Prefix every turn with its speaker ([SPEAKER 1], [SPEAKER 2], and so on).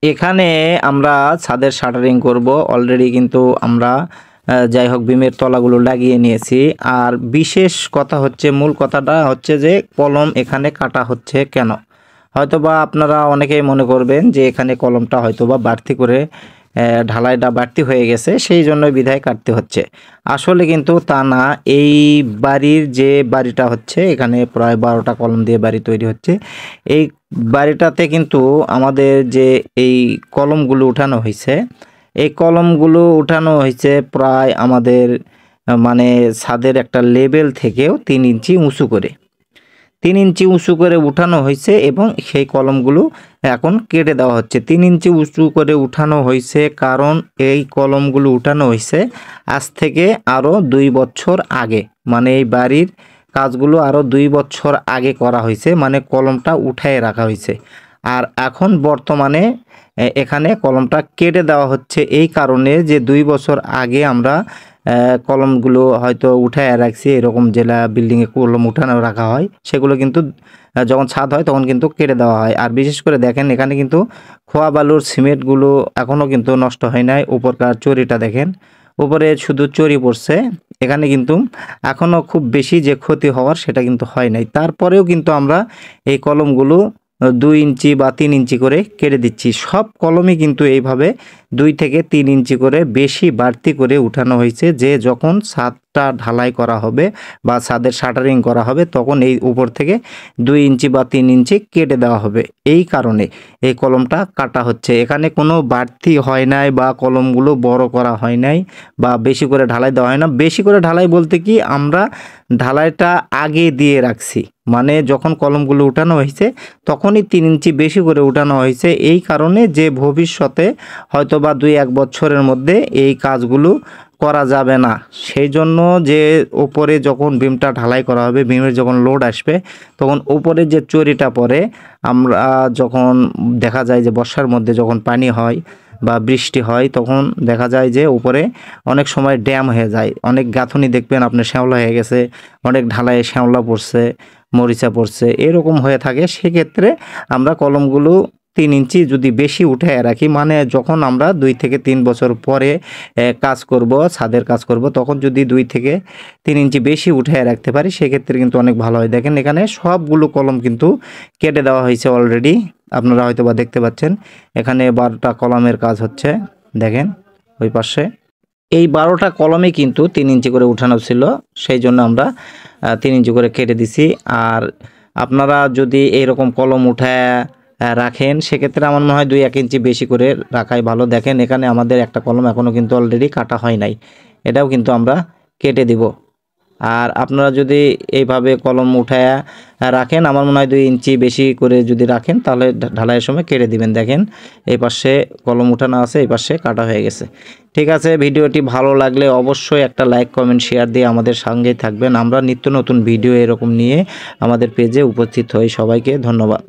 [SPEAKER 1] এখানে আমরা ছাদের শাটারিং করব অলরেডি, কিন্তু আমরা যাই হোক বিমের তলাগুলো লাগিয়ে নিয়েছি। আর বিশেষ কথা হচ্ছে, মূল কথাটা হচ্ছে যে কলম এখানে কাটা হচ্ছে কেন। হয়তোবা আপনারা অনেকেই মনে করবেন যে এখানে কলমটা হয়তোবা বাড়তি করে ঢালাইটা বাড়তি হয়ে গেছে, সেই জন্য বিধায় কাটতে হচ্ছে। আসলে কিন্তু তা না। এই বাড়ির যে বাড়িটা হচ্ছে, এখানে প্রায় 12টা কলম দিয়ে বাড়ি তৈরি হচ্ছে। এই বাড়িটাতে কিন্তু আমাদের যে এই কলমগুলো উঠানো হয়েছে, এই কলমগুলো উঠানো হয়েছে প্রায় আমাদের মানে ছাদের একটা লেভেল থেকেও 3 ইঞ্চি উঁচু করে, 3 ইঞ্চি উঁচু করে উঠানো হয়েছে এবং সেই কলমগুলো এখন কেটে দেওয়া হচ্ছে। 3 ইঞ্চি উঁচু করে উঠানো হয়েছে কারণ এই কলমগুলো উঠানো হয়েছে আজ থেকে আরও 2 বছর আগে, মানে এই বাড়ির কাজগুলো আরও 2 বছর আগে করা হয়েছে, মানে কলমটা উঠায় রাখা হয়েছে। আর এখন বর্তমানে এখানে কলমটা কেটে দেওয়া হচ্ছে এই কারণে যে 2 বছর আগে আমরা কলমগুলো হয়তো উঠায় রাখছি, এরকম জেলা বিল্ডিংয়ে কলম উঠানো রাখা হয়, সেগুলো কিন্তু যখন ছাদ হয় তখন কিন্তু কেটে দেওয়া হয়। আর বিশেষ করে দেখেন এখানে কিন্তু খোয়া বালুর সিমেন্টগুলো এখনও কিন্তু নষ্ট হয় নাই। উপরকার চরিটা দেখেন, উপরে শুধু চরি পড়ছে, এখানে কিন্তু এখনও খুব বেশি যে ক্ষতি হওয়ার সেটা কিন্তু হয় নাই। তারপরেও কিন্তু আমরা এই কলমগুলো 2 ইঞ্চি বা 3 ইঞ্চি করে কেটে দিচ্ছি। সব কলমই কিন্তু এইভাবে 2 থেকে 3 ইঞ্চি করে বেশি বাড়তি করে উঠানো হয়েছে, যে যখন ছাদটা ঢালাই করা হবে বা ছাদের শাটারিং করা হবে তখন এই উপর থেকে 2 ইঞ্চি বা 3 ইঞ্চি কেটে দেওয়া হবে। এই কারণে এই কলমটা কাটা হচ্ছে। এখানে কোনো বাড়তি হয় নাই বা কলমগুলো বড় করা হয় নাই বা বেশি করে ঢালাই দেওয়া হয় না। বেশি করে ঢালাই বলতে কি, আমরা ঢালাইটা আগে দিয়ে রাখছি, মানে যখন কলমগুলো উঠানো হয়েছে তখনই 3 ইঞ্চি বেশি করে উঠানো হয়েছে। এই কারণে যে ভবিষ্যতে হয়তো বা 2-1 বছরের মধ্যে এই কাজগুলো করা যাবে না, সেই জন্য যে উপরে যখন বিমটা ঢালাই করা হবে, বিমের যখন লোড আসবে তখন উপরে যে চরিটা পড়ে, আমরা যখন দেখা যায় যে বর্ষার মধ্যে যখন পানি হয় বা বৃষ্টি হয় তখন দেখা যায় যে উপরে অনেক সময় ড্যাম হয়ে যায়, অনেক গাঁথনি দেখবেন আপনার শ্যাওলা হয়ে গেছে, অনেক ঢালাইয়ে শ্যাওলা পড়ছে, মরিচা পড়ছে, এরকম হয়ে থাকে। সেক্ষেত্রে আমরা কলমগুলো 3 ইঞ্চি যদি বেশি উঠে রাখি, মানে যখন আমরা 2 থেকে 3 বছর পরে কাজ করব, ছাদের কাজ করব, তখন যদি 2 থেকে 3 ইঞ্চি বেশি উঠে রাখতে পারি সেক্ষেত্রে কিন্তু অনেক ভালো হয়। দেখেন এখানে সবগুলো কলম কিন্তু কেটে দেওয়া হয়েছে অলরেডি, আপনারা হয়তো বা দেখতে পাচ্ছেন। এখানে 12টা কলমের কাজ হচ্ছে, দেখেন ওই পাশে। এই 12টা কলমে কিন্তু 3 ইঞ্চি করে উঠানো ছিল, সেই জন্য আমরা 3 ইঞ্চি করে কেটে দিছি। আর আপনারা যদি এইরকম কলম উঠায় রাখেন সেক্ষেত্রে আমার মনে হয় 2-1 ইঞ্চি বেশি করে রাখাই ভালো। দেখেন এখানে আমাদের একটা কলম এখনও কিন্তু অলরেডি কাটা হয় নাই, এটাও কিন্তু আমরা কেটে দিব। আর আপনারা যদি এইভাবে কলম উঠায় রাখেন, আমার মনে হয় 2 ইঞ্চি বেশি করে যদি রাখেন তাহলে ঢালাইয়ের সময় কেটে দিবেন। দেখেন এই পাশে কলম উঠানো আছে, এই পাশে কাটা হয়ে গেছে। ঠিক আছে, ভিডিওটি ভালো লাগলে অবশ্যই একটা লাইক, কমেন্ট, শেয়ার দিয়ে আমাদের সঙ্গেই থাকবেন। আমরা নিত্য নতুন ভিডিও এরকম নিয়ে আমাদের পেজে উপস্থিত হই। সবাইকে ধন্যবাদ।